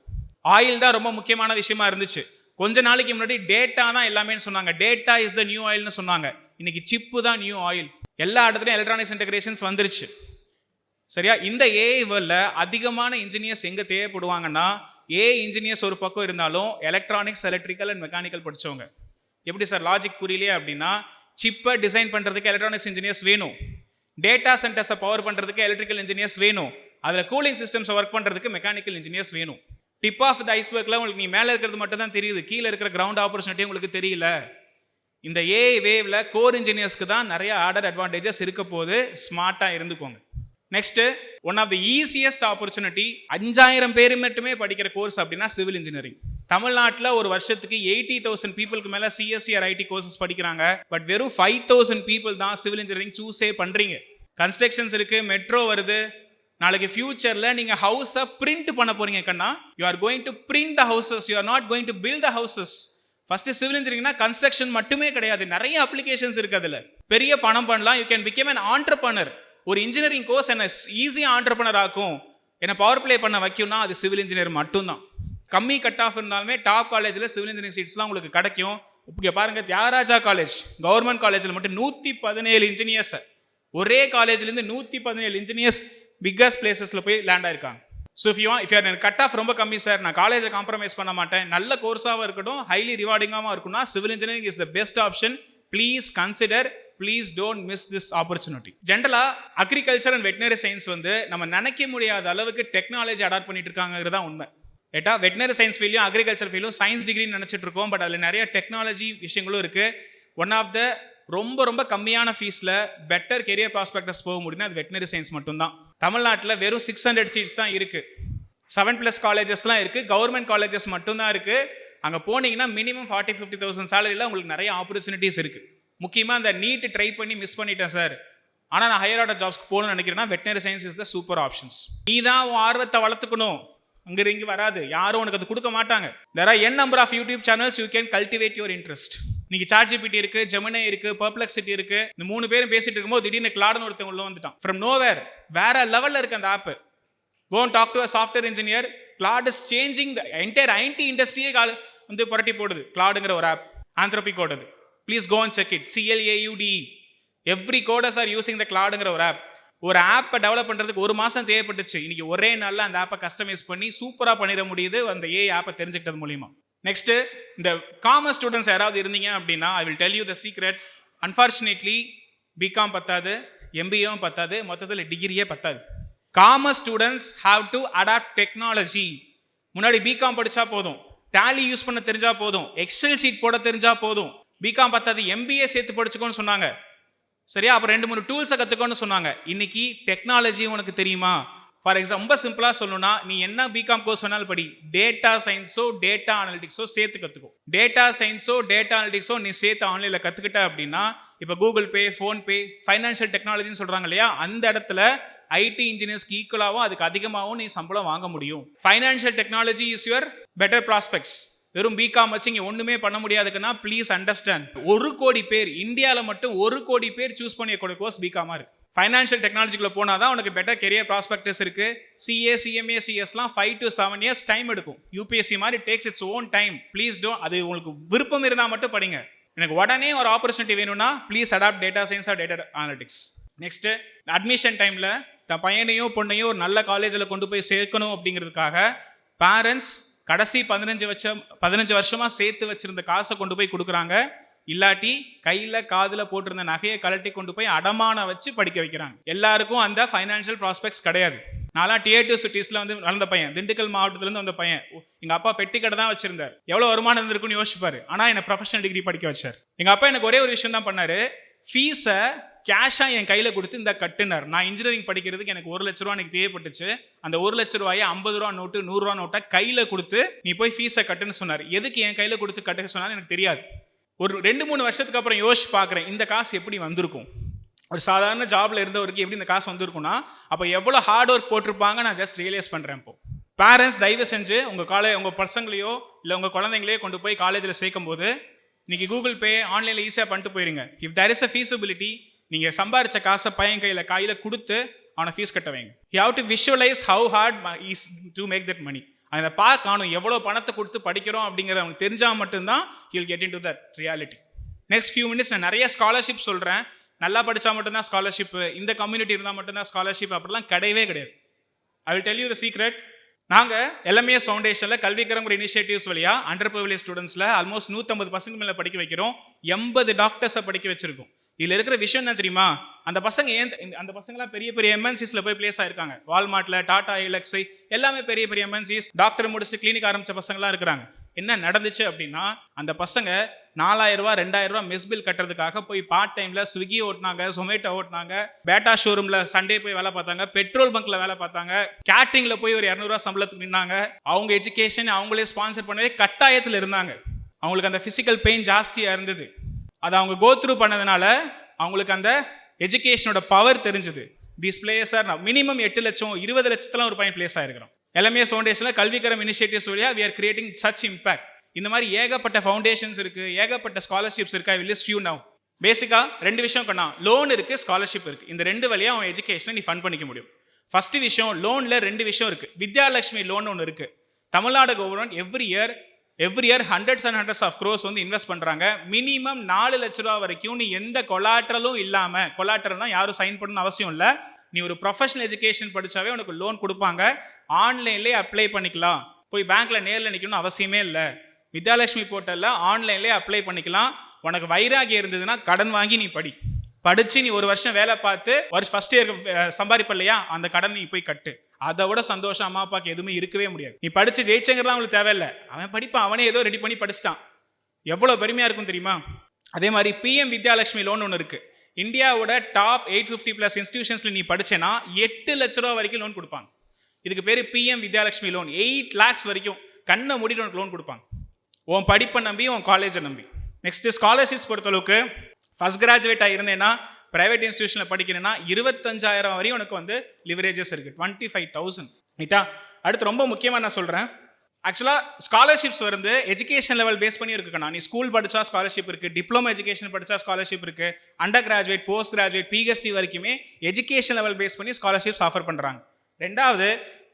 ஆயில் தான் ரொம்ப முக்கியமான விஷயமா இருந்துச்சு. கொஞ்ச நாளைக்கு முன்னாடி டேட்டா தான் எல்லாமே சொன்னாங்க, டேட்டா இஸ் த நியூ ஆயில்னு சொன்னாங்க. இன்னைக்கு சிப்பு தான் நியூ ஆயில். எல்லா இடத்துலையும் எலக்ட்ரானிக்ஸ் இன்டகிரேஷன்ஸ் வந்துருச்சு, சரியா? இந்த ஏஐ வேர்ல்ட்ல அதிகமான இன்ஜினியர்ஸ் எங்கே தேவைப்படுவாங்கன்னா, ஏஐ இன்ஜினியர்ஸ் ஒரு பக்கம் இருந்தாலும் எலக்ட்ரானிக்ஸ், எலக்ட்ரிக்கல் அண்ட் மெக்கானிக்கல் படித்தவங்க. எப்படி சார் லாஜிக் புரியலையே அப்படின்னா, சிப்பை டிசைன் பண்ணுறதுக்கு எலக்ட்ரானிக்ஸ் இன்ஜினியர்ஸ் வேணும், டேட்டா சென்டர்ஸை பவர் பண்ணுறதுக்கு எலக்ட்ரிக்கல் இன்ஜினியர்ஸ் வேணும், அதில் கூலிங் சிஸ்டம்ஸை ஒர்க் பண்ணுறதுக்கு மெக்கானிக்கல் இன்ஜினியர்ஸ் வேணும். டிப் ஆஃப் த ஐஸ்பர்க்கில் உங்களுக்கு நீ மேலே இருக்கிறது மட்டும் தான் தெரியுது, கீழே இருக்கிற கிரவுண்ட் ஆப்பர்ச்சுனிட்டி உங்களுக்கு தெரியல. இந்த ஏஐ வேவ்ல கோர் இன்ஜினியர்ஸ்க்கு தான் நிறைய ஆர்டர் அட்வான்டேஜஸ் இருக்க போது, ஸ்மார்ட்டாக இருந்துக்கோங்க. Next one of the easiest opportunity, 5000 பேர் மட்டுமே படிக்கிற கோர்ஸ் அப்படின்னா சிவில் இன்ஜினியரிங். தமிழ்நாட்டில் ஒரு வருஷத்துக்கு 80,000 பீப்புளுக்கு மேலே சிஎஸ்சி ஆர் ஐடி கோர்சஸ் படிக்கிறாங்க. பட் வெறும் 5,000 பீப்புள் தான் சிவில் இன்ஜினியரிங் சூஸே பண்ணுறீங்க. கன்ஸ்ட்ரக்ஷன்ஸ் இருக்கு, மெட்ரோ வருது. நாளைக்கு ஃபியூச்சரில் நீங்கள் ஹவுஸை பிரிண்ட் பண்ண போறீங்க கண்ணா. You are going to print the houses, you are not going to build the houses. First civil இன்ஜினியரிங்னா கன்ஸ்ட்ரக்ஷன் மட்டுமே கிடையாது, நிறைய அப்ளிகேஷன்ஸ் இருக்கு. அதில் பெரிய பணம் பண்ணலாம். You can become an entrepreneur. ஒரு இன்ஜினியரிங் கோர்ஸ் என்ன ஈஸியாக ஆண்டர்பனர் ஆக்கும், என்னை பவர் பிளே பண்ண வைக்கும்னா அது சிவில் இன்ஜினியர் மட்டும்தான். கம்மி கட் ஆஃப் இருந்தாலுமே டாப் காலேஜில் சிவில் இன்ஜினியரிங் சீட்ஸ்லாம் உங்களுக்கு கிடைக்கும். இப்போ பாருங்க, தியாகராஜா காலேஜ் கவர்மெண்ட் காலேஜில் மட்டும் 117 இன்ஜினியர்ஸ், ஒரே காலேஜ்லேருந்து 117 இன்ஜினியர்ஸ் பிக்கஸ்ட் பிளேசஸில் போய் லேண்ட் ஆயிருக்காங்க. So if you cut off ரொம்ப கம்மி சார், நான் காலேஜை காம்ப்ரமைஸ் பண்ண மாட்டேன், நல்ல கோர்ஸாகவும் இருக்கட்டும், ஹைலி ரிவார்டிங்காகவும் இருக்கும்னா civil engineering is the best option. Please consider, please don't miss this opportunity. ஜென்ரலாக அக்ரிகல்ச்சர் அண்ட் வெட்டினரி சயின்ஸ் நம்ம நினைக்க முடியாத அளவுக்கு டெக்னாலஜி அடாப்ட் பண்ணிட்டு இருக்காங்கிறது தான் உண்மை, ரைட்டா? வெட்டினரி சயின்ஸ் ஃபீல்டும் அக்ரிகல்ச்சர் ஃபீல்டும் சயின்ஸ் டிகிரின்னு நினச்சிட்டு இருக்கோம். பட் அதில் நிறைய டெக்னாலஜி விஷயங்களும் இருக்குது. ஒன் ஆஃப் த ரொம்ப கம்மியான ஃபீஸில் பெட்டர் கெரியர் ப்ராஸ்பெக்டஸ் போக முடியும்னா அது வெட்டினரி சயின்ஸ் மட்டும்தான். தமிழ்நாட்டில் வெறும் 600 சீட்ஸ் தான் இருக்குது. 7+ காலேஜஸ்லாம் இருக்குது, கவர்மெண்ட் காலேஜஸ் மட்டும்தான் இருக்குது. அங்கே போனீங்கன்னா மினிமம் 40,000-50,000 சேலரியில் உங்களுக்கு நிறைய ஆப்பர்ச்சுனிட்டிஸ் இருக்குது. முக்கியமாக அந்த நீட் ட்ரை பண்ணி மிஸ் பண்ணிட்டேன் சார், ஆனால் நான் ஹையர் ஆர்டர் ஜாப்ஸ்க்கு போகணும்னு நினைக்கிறேன்னா veterinary science is the super options. நீ தான் உன் ஆர்வத்தை வளர்த்துக்கணும். அங்கே இங்கே வராது, யாரும் உனக்கு அது கொடுக்க மாட்டாங்க. there are n number of YouTube channels you can cultivate your interest. இன்னைக்கு ChatGPT இருக்கு, Gemini இருக்கு, Perplexity இருக்கு. இந்த 3 பேரும் பேசிட்டு இருக்கும்போது திடீர்னு கிளாட்னு ஒருத்தன் உள்ள வந்துட்டான் from nowhere. வேற லெவல்ல இருக்கு அந்த app. go and talk to a software engineer. Claude is changing the entire IT industry வந்து புரட்டி போடுது. Claudeங்கிற ஒரு ஆப் Anthropic கோடது. please go and check it. CLAUDE. every coders are using the Claudeங்கிற ஒரு ஆப். ஒரு ஆப்பை டெவலப் பண்ணுறதுக்கு 1 மாதம் தேவைப்பட்டுச்சு. இன்னைக்கு ஒரே நாளில் அந்த ஆப்பை கஸ்டமைஸ் பண்ணி சூப்பராக பண்ணிட முடியுது அந்த ஏஐ ஆப்பை தெரிஞ்சுக்கிட்டது மூலியமா. நெக்ஸ்ட்டு, இந்த காமர்ஸ் ஸ்டூடெண்ட்ஸ் யாராவது இருந்தீங்க அப்படின்னா I will tell you the secret. Unfortunately B Com பத்தாது, எம்பிஏவும் பத்தாது, மொத்தத்தில் டிகிரியே பத்தாது. Commerce students have to adapt technology. முன்னாடி பிகாம் படித்தா போதும், டேலி யூஸ் பண்ண தெரிஞ்சா போதும், எக்ஸல் ஷீட் போட தெரிஞ்சா போதும். பிகாம் பத்தாது, எம்பிஏ சேர்த்து படிச்சுக்கோன்னு சொன்னாங்க. சரியா? அப்புறம் 2-3 டூல்ஸை கற்றுக்கோன்னு சொன்னாங்க. இன்னைக்கு டெக்னாலஜி உனக்கு தெரியுமா? ஃபார் எக்ஸாம்பிள் ரொம்ப சிம்பிளாக சொல்லணும்னா, நீ என்ன பிகாம் கோர்ஸ் வேணாலும் படி, டேட்டா சயின்ஸோ டேட்டா அனலிட்டிக்ஸோ சேர்த்து கற்றுக்கோ. டேட்டா சயின்ஸோ டேட்டா அனலிட்டிக்ஸோ நீ சேர்த்து ஆன்லைனில் கற்றுக்கிட்ட அப்படின்னா, இப்போ கூகுள் பே, ஃபோன்பே, ஃபைனான்ஷியல் டெக்னாலஜின்னு சொல்கிறாங்க இல்லையா, அந்த இடத்துல ஐடி இன்ஜினியர்ஸ்க்கு ஈக்குவலாகவும் அதுக்கு அதிகமாகவும் நீ சம்பளம் வாங்க முடியும். Financial technology is your better prospects. வெறும் பிகாம் வச்சு இங்கே ஒன்றுமே பண்ண முடியாதுக்குன்னா ப்ளீஸ் அண்டர்ஸ்டாண்ட், 1 கோடி பேர் இந்தியாவில் மட்டும் 1 கோடி பேர் சூஸ் பண்ணிய கோர்ஸ் பிகாமாக இருக்கு. ஃபைனான்ஷியல் டெக்னாலஜிக்குள்ள போனால் தான் உனக்கு பெட்டர் கெரியர் ப்ராஸ்பெக்டஸ் இருக்கு. சிஏ, சிஎம்ஏ, சிஎஸ்லாம் 5 to 7 years டைம் எடுக்கும். யூபிஎஸ்சி மாதிரி takes its own time. Please do, அது உங்களுக்கு விருப்பம் இருந்தால் மட்டும் படிங்க. எனக்கு உடனே ஒரு ஆப்பர்ச்சுனிட்டி வேணும்னா please adapt data science or data analytics. Next, admission டைமில் தன் பையனையோ பொண்ணையோ ஒரு நல்ல காலேஜில் கொண்டு போய் சேர்க்கணும் அப்படிங்கிறதுக்காக பேரண்ட்ஸ் கடைசி 15 வருஷமா சேர்த்து வச்சிருந்த காசை கொண்டு போய் கொடுக்குறாங்க. இல்லாட்டி கையில் காதில் போட்டிருந்த நகையை கலட்டி கொண்டு போய் அடமான வச்சு படிக்க வைக்கிறாங்க. எல்லாருக்கும் அந்த ஃபைனான்ஷியல் ப்ராஸ்பெக்ட்ஸ் கிடையாது. நான்லாம் Tier 2 சிட்டிஸில் வந்து வளர்ந்த பையன், திண்டுக்கல் மாவட்டத்துலேருந்து வந்த பையன். எங்கள் அப்பா பெட்டி கடை தான் வச்சிருந்தார். எவ்வளோ வருமானம் இருந்திருக்குன்னு யோசிப்பாரு. ஆனால் என்னை ப்ரொஃபஷனல் டிகிரி படிக்க வச்சார். எங்கள் அப்பா எனக்கு ஒரே ஒரு விஷயம் தான் பண்ணாரு, ஃபீஸை கேஷாக என் கையில் கொடுத்து இந்த கட்டுனார். நான் இன்ஜினியரிங் படிக்கிறதுக்கு எனக்கு 1 லட்ச ரூபா எனக்கு தேவைப்பட்டுச்சு. அந்த 1 லட்ச ரூபாயை 50 ரூபா நோட்டு, 100 ரூபா நோட்டை கையில் கொடுத்து நீ போய் ஃபீஸை கட்டுன்னு சொன்னார். எதுக்கு என் கையில் கொடுத்து கட்டுன்னு சொன்னாலும் எனக்கு தெரியாது. ஒரு 2-3 வருஷத்துக்கு அப்புறம் யோசிச்சு பார்க்குறேன், இந்த காசு எப்படி வந்திருக்கும். ஒரு சாதாரண ஜாப்ல இருந்தவருக்கு எப்படி இந்த காசு வந்திருக்கும்னா, அப்போ எவ்வளோ ஹார்ட் ஒர்க் போட்டிருப்பாங்க நான் ஜஸ்ட் ரியலைஸ் பண்ணுறேன். இப்போ பேரண்ட்ஸ் தயவு செஞ்சு உங்கள் பசங்களையோ இல்லை உங்கள் குழந்தைங்களையோ கொண்டு போய் காலேஜில் சேர்க்கும் போது இன்னைக்கு கூகுள் பே ஆன்லைனில் ஈஸியாக பண்ணிட்டு போயிருங்க. If there is a feasibility, நீங்கள் சம்பாரிச்ச காசை பையன் கையில் கொடுத்து அவனை ஃபீஸ் கட்ட வைங்க. You have to visualize how hard is to make that money. அதை பார்க்கணும், எவ்வளோ பணத்தை கொடுத்து படிக்கிறோம் அப்படிங்கிறத அவனுக்கு தெரிஞ்சால் மட்டும்தான் he will get into that reality. Next few minutes நான் நிறைய ஸ்காலர்ஷிப் சொல்கிறேன். நல்லா படித்தா மட்டும்தான் ஸ்காலர்ஷிப், இந்த கம்யூனிட்டி இருந்தால் மட்டும்தான் ஸ்காலர்ஷிப், அப்படிலாம் கிடையவே கிடையாது. ஐ will tell you the secret. நாங்கள் LMS ஃபவுண்டேஷனில் கல்விக்கரங்கிற இனிஷியேட்டிவ்ஸ் வழியாக அண்டர் ப்ரிவிலேஜ் ஸ்டூடெண்ட்ஸில் ஆல்மோஸ்ட் 150 பசங்க மேலே படிக்க வைக்கிறோம். 80 டாக்டர்ஸை படிக்க வச்சிருக்கோம். இதில் இருக்கிற விஷயம் என்ன தெரியுமா? அந்த பசங்க அந்த பசங்களாம் பெரிய பெரிய MNCஸ்ல போய் பிளேஸ் ஆயிருக்காங்க. வால்மார்ட்ல, டாடா எலக்ஸை எல்லாமே பெரிய பெரிய MNCs. டாக்டர் முடிச்சுட்டு கிளினிக் ஆரம்பிச்ச பசங்களாம் இருக்கிறாங்க. என்ன நடந்துச்சு அப்படின்னா, அந்த பசங்க 4000 ரூபா 2000 ரூபா மெஸ் பில் கட்டுறதுக்காக போய் பார்ட் டைம்ல ஸ்விக்கி ஓட்டினாங்க, ஜொமேட்டோ ஓட்டினாங்க, பேட்டா ஷோரூம்ல சண்டே போய் வேலை பார்த்தாங்க, பெட்ரோல் பங்க்ல வேலை பார்த்தாங்க, கேட்டரிங்ல போய் ஒரு 200 ரூபா சம்பளத்துக்கு நின்னாங்க. அவங்க எஜுகேஷன் அவங்களே ஸ்பான்சர் பண்ணவே கட்டாயத்தில் இருந்தாங்க. அவங்களுக்கு அந்த பிசிக்கல் பெயின் ஜாஸ்தியா இருந்தது. அதை அவங்க கோ த்ரூ பண்ணதுனால அவங்களுக்கு அந்த எஜுகேஷனோட பவர் தெரிஞ்சது. தீஸ் பிளேயர்ஸ் ஆர் மினிமம் 8 லட்சம் 20 லட்சத்துல ஒரு பையன் பிளேஸ் ஆயிருக்கிறோம். LMS ஃபவுண்டேஷனில் கல்விக்கரம் இனிஷியேட்டிவ்ஸ் வழியா we are creating such impact. இந்த மாதிரி ஏகப்பட்ட ஃபவுண்டேஷன்ஸ் இருக்கு, ஏகப்பட்ட ஸ்காலர்ஷிப்ஸ் இருக்கு. I will list few now. பேசிக்கா 2 விஷயம் பண்ணா, லோன் இருக்கு, ஸ்காலர்ஷிப் இருக்கு. இந்த 2 வழியா அவன் எஜுகேஷனை நீ ஃபண்ட் பண்ணிக்க முடியும். ஃபர்ஸ்ட் விஷயம், லோன்ல 2 விஷயம் இருக்கு. வித்யாலட்சுமி லோன் ஒன்று இருக்கு. Tamil Nadu government every year hundreds and hundreds of crores வந்து இன்வெஸ்ட் பண்றாங்க. மினிமம் 4 லட்ச ரூபா வரைக்கும் நீ எந்த கொலாட்ரலும் இல்லாம, கொலாட்ரல்னா யாரும் சைன் பண்ணணும் அவசியம் இல்லை, நீ ஒரு ப்ரொஃபஷனல் எஜுகேஷன் படிச்சாவே உனக்கு லோன் கொடுப்பாங்க. ஆன்லைன்லேயே அப்ளை பண்ணிக்கலாம், போய் பேங்க்ல நேரில் நிற்கணும்னு அவசியமே இல்லை. வித்யாலட்சுமி போர்ட்டல்ல ஆன்லைன்லேயே அப்ளை பண்ணிக்கலாம். உனக்கு வைராகியம் இருந்ததுன்னா கடன் வாங்கி நீ படிச்சு நீ 1 வருஷம் வேலை பார்த்து ஃபர்ஸ்ட் இயர் சம்பாதிப்ப இல்லையா, அந்த கடன் நீ போய் கட்டு. அதை விட சந்தோஷம் அம்மா அப்பாவுக்கு எதுவுமே இருக்கவே முடியாது. நீ படிச்சு ஜெயிச்சங்கிறலாம் அவங்களுக்கு தேவையில்லை, அவன் படிப்பான், அவனே ஏதோ ரெடி பண்ணி படிச்சுட்டான். எவ்வளோ பெருமையா இருக்கும் தெரியுமா? அதே மாதிரி PM வித்யாலட்சுமி லோன் ஒன்று இருக்கு. இந்தியாவோட டாப் 850+ இன்ஸ்டிடியூஷன்ஸ்ல நீ படிச்சேன்னா 8 லட்ச ரூபா வரைக்கும் லோன் கொடுப்பாங்க. இதுக்கு பேரு PM வித்யாலட்சுமி லோன். 8 lakhs வரைக்கும் கண்ணை மூடிட்டு உனக்கு லோன் கொடுப்பாங்க, உன் படிப்பை நம்பி, உன் காலேஜை நம்பி. நெக்ஸ்ட் ஸ்காலர்ஷிப்ஸ் பொறுத்தளவுக்கு ஃபர்ஸ்ட் கிராஜுவேட் ஆகிருந்தேன்னா, பிரைவேட் இன்ஸ்டியூஷனில் படிக்கிறேன்னா 25,000 வரையும் உனக்கு வந்து லிவரேஜஸ் இருக்கு. 25,000 ரைட்டா? அடுத்து ரொம்ப முக்கியமாக நான் சொல்கிறேன், ஆக்சுவலாக ஸ்காலர்ஷிப்ஸ் வந்து எஜுகேஷன் லெவல் பேஸ் பண்ணி இருக்குண்ணா. நீ ஸ்கூல் படித்தா ஸ்காலர்ஷிப் இருக்குது, டிப்ளமோ எஜுகேஷன் படித்தா ஸ்காலர்ஷிப் இருக்குது, under graduate, post graduate, PhD வரைக்குமே எஜுகேஷன் லெவல் பேஸ் பண்ணி ஸ்காலர்ஷிப்ஸ் ஆஃபர் பண்ணுறாங்க. ரெண்டாவது,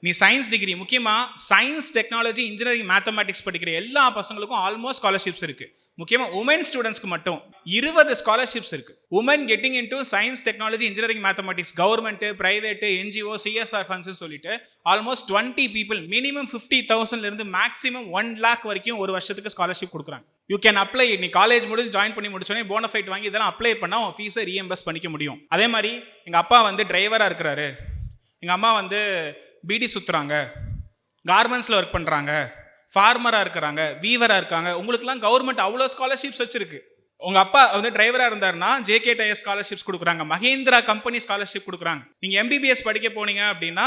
நீ சயின்ஸ் டிகிரி, முக்கியமாக சயின்ஸ், டெக்னாலஜி, இன்ஜினியரிங், மேத்தமேட்டிக்ஸ் படிக்கிற எல்லா பசங்களுக்கும் ஆல்மோஸ்ட் ஸ்காலர்ஷிப்ஸ் இருக்குது. முக்கியமாக உமன் ஸ்டூடெண்ட்ஸ்க்கு மட்டும் 20 ஸ்காலர்ஷிப்ஸ் இருக்குது. Women getting into science, technology, engineering, mathematics, government, private, NGO, CSR funds சொல்லிட்டு almost 20 people minimum 50,000 maximum 1 lakh வரைக்கும் ஒரு வருஷத்துக்கு ஸ்காலர்ஷிப் கொடுக்குறாங்க. You can apply. நீ காலேஜ் முடிஞ்சு ஜாயின் பண்ணி முடிச்சோடனே போனஃபைட் வாங்கி இதெல்லாம் அப்ளை பண்ணால் உன் ஃபீஸை ரீஎம்பர்ஸ் பண்ணிக்க முடியும். அதே மாதிரி எங்கள் அப்பா வந்து டிரைவராக இருக்கிறாரு, எங்கள் அம்மா வந்து பீடி சுற்றுறாங்க, கார்மெண்ட்ஸில் ஒர்க் பண்ணுறாங்க, ஃபார்மராக இருக்கிறாங்க, வீவராக இருக்காங்க, உங்களுக்குலாம் கவர்மெண்ட் அவ்வளோ ஸ்காலர்ஷிப்ஸ் வச்சிருக்கு. உங்கள் அப்பா வந்து டிரைவராக இருந்தாருன்னா ஜேகே டயர் ஸ்காலர்ஷிப்ஸ் கொடுக்குறாங்க, மஹேந்திரா கம்பெனி ஸ்காலர்ஷிப் கொடுக்குறாங்க. நீங்கள் எம்பிபிஎஸ் படிக்க போனீங்க அப்படின்னா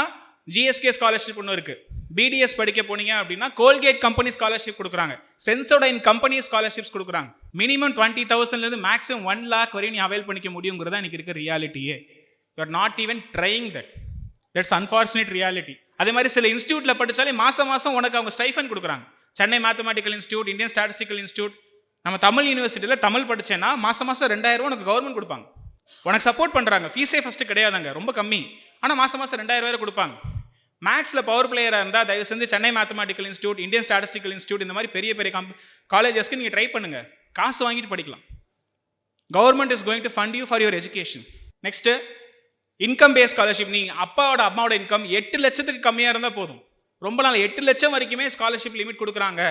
ஜிஎஸ்கே ஸ்காலர்ஷிப் ஒன்று இருக்குது. பிடிஎஸ் படிக்க போனீங்க அப்படின்னா கோல்கேட் கம்பெனி ஸ்காலர்ஷிப் கொடுக்குறாங்க, சென்சோடைன் கம்பெனி ஸ்காலர்ஷிப்ஸ் கொடுக்குறாங்க. மினிமம் 20,000 மேக்ஸிமம் 1 lakh வரையும் நீ அவைல் பண்ணிக்க முடியுங்கிறதா எனக்கு இருக்க ரியாலிட்டியே. You are not even trying that. That's unfortunate reality. அதே மாதிரி சில இன்ஸ்டியூட்டில் படித்தாலே மாதம் உனக்கு அவங்க ஸ்டைஃபன் கொடுக்குறாங்க. Chennai mathematical institute, Indian statistical institute, நம்ம தமிழ் யூனிவர்சிட்டியில் தமிழ் படித்தேன்னா மாதம் 2,000 உனக்கு கவர்மெண்ட் கொடுப்பாங்க. உனக்கு சப்போர்ட் பண்ணுறாங்க. ஃபீஸே ஃபஸ்ட்டு கிடையாதுங்க, ரொம்ப கம்மி. ஆனால் மாதம் 2,000 கொடுப்பாங்க. மேக்ஸில் பவர் பிளேயராக இருந்தால் தயவு செஞ்சு Chennai mathematical institute, Indian statistical institute, இந்த மாதிரி பெரிய பெரிய காலேஜஸ்க்கு நீங்கள் ட்ரை பண்ணுங்கள். காசு வாங்கிட்டு படிக்கலாம். Government is going to fund you for your education. Next, income base scholarship. நீ அம்மாவோட இன்கம் 8 லட்சத்துக்கு கம்மியாக இருந்தால் போதும். ரொம்ப நாள் 8 லட்சம் வரைக்குமே ஸ்காலர்ஷிப் லிமிட் கொடுக்குறாங்க.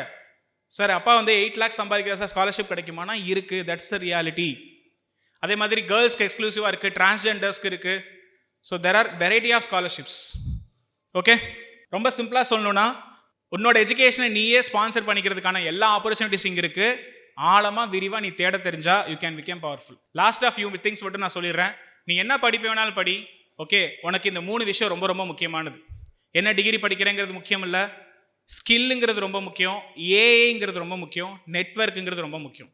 சார் அப்பா வந்து 8 lakh சம்பாதிக்கிற சார் ஸ்காலர்ஷிப் கிடைக்குமானா இருக்குது. That's the reality. அதே மாதிரி கேர்ள்ஸ்க்கு எக்ஸ்க்ளூசிவாக இருக்குது, டிரான்ஸ்ஜெண்டர்ஸ்க்கு இருக்குது. So there are variety of scholarships. Okay, ரொம்ப சிம்பிளாக சொல்லணும்னா உன்னோட எஜுகேஷனை நீயே ஸ்பான்சர் பண்ணிக்கிறதுக்கான எல்லா ஆப்பர்ச்சுனிட்டிஸ் இங்கே இருக்குது. ஆழமாக விரிவாக நீ தேட தெரிஞ்சா you can become powerful. Last of few things மட்டும் நான் சொல்லிடுறேன். நீ என்ன படிப்பு வேணாலும் படி. ஓகே, உனக்கு இந்த 3 விஷயம் ரொம்ப ரொம்ப முக்கியமானது. என்ன டிகிரி படிக்கிறேங்கிறது முக்கியம் இல்லை, ஸ்கில்லுங்கிறது ரொம்ப முக்கியம், ஏஐங்கிறது ரொம்ப முக்கியம், நெட்வொர்க்குங்கிறது ரொம்ப முக்கியம்.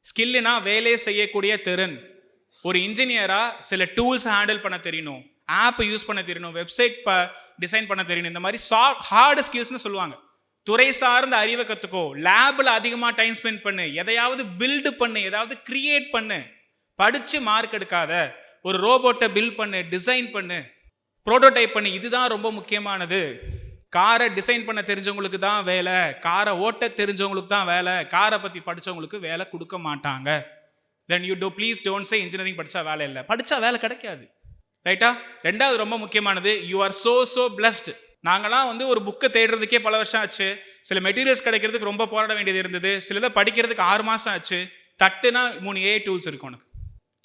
ஸ்கில்லுனா வேலை செய்யக்கூடிய திறன். ஒரு இன்ஜினியராக சில டூல்ஸ் ஹேண்டில் பண்ண தெரியணும், ஆப் யூஸ் பண்ண தெரியணும், வெப்சைட் டிசைன் பண்ண தெரியணும். இந்த மாதிரி ஹார்டு ஸ்கில்ஸ்னு சொல்லுவாங்க. துறை சார்ந்த அறிவை கற்றுக்கோ, லேபில் அதிகமாக டைம் ஸ்பெண்ட் பண்ணு, எதையாவது பில்டு பண்ணு, எதாவது கிரியேட் பண்ணு. படித்து மார்க் எடுக்காத, ஒரு ரோபோட்டை பில்ட் பண்ணு, டிசைன் பண்ணு, ப்ரோட்டோடைப் பண்ணு. இதுதான் ரொம்ப முக்கியமானது. காரை டிசைன் பண்ண தெரிஞ்சவங்களுக்கு தான் வேலை, காரை ஓட்ட தெரிஞ்சவங்களுக்கு தான் வேலை, காரை பற்றி படித்தவங்களுக்கு வேலை கொடுக்க மாட்டாங்க. Then you please don't say engineering படித்தா வேலை இல்லை. படித்தா வேலை கிடைக்காது, ரைட்டா? ரெண்டாவது ரொம்ப முக்கியமானது, யூ ஆர் so blessed. நாங்களாம் வந்து ஒரு புக்கை தேடுறதுக்கே பல வருஷம் ஆச்சு. சில மெட்டீரியல்ஸ் கிடைக்கிறதுக்கு ரொம்ப போராட வேண்டியது இருந்தது. சிலதை படிக்கிறதுக்கு 6 மாதம் ஆச்சு. தட்டுனா 3 ஏஐ டூல்ஸ் இருக்கும் உனக்கு.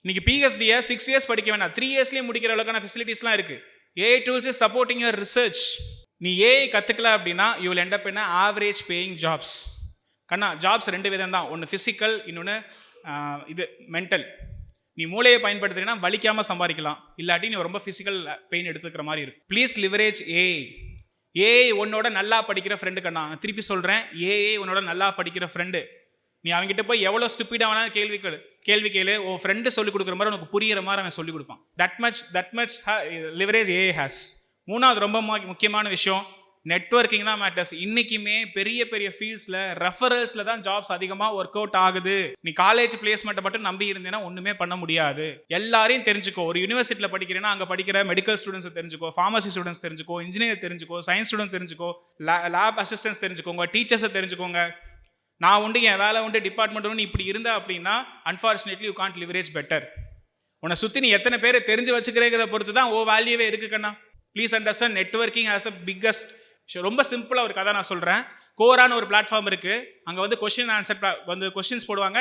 இன்னைக்கு பிஹெச்டியை 6 years படிக்க வேணாம், 3 yearsலேயே முடிக்கிற அளவுக்கான ஃபெசிலிட்டிஸ்லாம் இருக்குது. AI tools is supporting your research. நீ ஏஐ கற்றுக்கல அப்படின்னா you will end up in average paying jobs. கண்ணா, ஜாப்ஸ் 2 விதம் தான். ஒன்று ஃபிசிக்கல், இன்னொன்று இது மென்டல். நீ மூளையை பயன்படுத்துறீங்கன்னா வலிக்காமல் சம்பாதிக்கலாம், இல்லாட்டி நீ ரொம்ப ஃபிசிக்கல் பெயின் எடுத்துக்கிற மாதிரி இருக்கு. Please leverage AI. ஏஐ உன்னோட நல்லா படிக்கிற ஃப்ரெண்டு கண்ணா. நான் திருப்பி சொல்கிறேன், ஏஐ உன்னோட நல்லா படிக்கிற ஃப்ரெண்டு. நீ அவங்ககிட்ட போய் எவ்வளோ ஸ்டூப்பிடாக வேணாலும் கேள்வி கேளு, உன் ஃப்ரெண்டு சொல்லிக் கொடுக்குற மாதிரி உனக்கு புரியிற மாதிரி அவன் சொல்லிக் கொடுப்பான். That much leverage AI has. மூணாவது ரொம்ப முக்கியமான விஷயம், நெட்வொர்க்கிங் தான் மேட்டர்ஸ். இன்னைக்குமே பெரிய பெரிய ஃபீல்ட்ஸில் ரெஃபரல்ஸில் தான் ஜாப்ஸ் அதிகமாக ஒர்க் அவுட் ஆகுது. நீ காலேஜ் பிளேஸ்மெண்ட்டை மட்டும் நம்பி இருந்தேன்னா ஒன்றுமே பண்ண முடியாது. எல்லாரையும் தெரிஞ்சுக்கோ. ஒரு யூனிவர்சிட்டியில் படிக்கிறேன்னா அங்கே படிக்கிற மெடிக்கல் ஸ்டூடெண்ட்ஸை தெரிஞ்சுக்கோ, ஃபார்மசி ஸ்டூடெண்ட்ஸ் தெரிஞ்சுக்கோ, இன்ஜினியர் தெரிஞ்சுக்கோ, சயின்ஸ் ஸ்டூடெண்ட்ஸ் தெரிஞ்சுக்கோ, லேப் அசிஸ்டன்ஸ் தெரிஞ்சுக்கோங்க, டீச்சர்ஸை தெரிஞ்சுக்கோங்க. நான் உண்டு, என் வேலை உண்டு, டிபார்ட்மெண்ட் உண்டு, இப்படி இருந்தா அப்படின்னா unfortunately you can't leverage better. உன்னை சுற்றி நீ எத்தனை பேரை தெரிஞ்சு வச்சுக்கிறேங்கிறத பொறுத்து தான் வேல்யூவே இருக்குக்கண்ணா. Please understand, networking has a biggest. ரொம்ப சிம்பிளாக ஒரு கதை நான் சொல்கிறேன். கோரான்னு ஒரு பிளாட்ஃபார்ம் இருக்குது. அங்கே வந்து கொஸ்டின்ஸ் போடுவாங்க,